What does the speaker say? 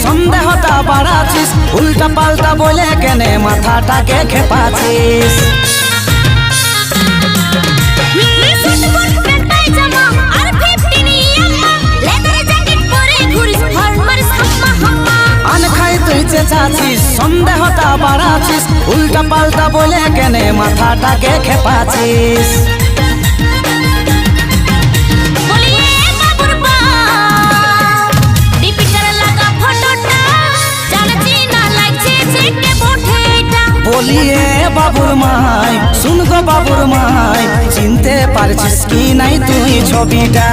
সন্দেহটা বাড়াছিস, উল্টা পাল্টা বলে কেনে মাথাটাকে খেপাছিস। চেঁচাছিস সন্দেহটা বাড়াছিস, উল্টা পাল্টা বলে কেনে মাথাটাকে খেপাছিস। বলিয়ে বাবুর মাই, শুন গো বাবুর মাই, চিনতে পারছিস কি নাই তুই ছবিটা?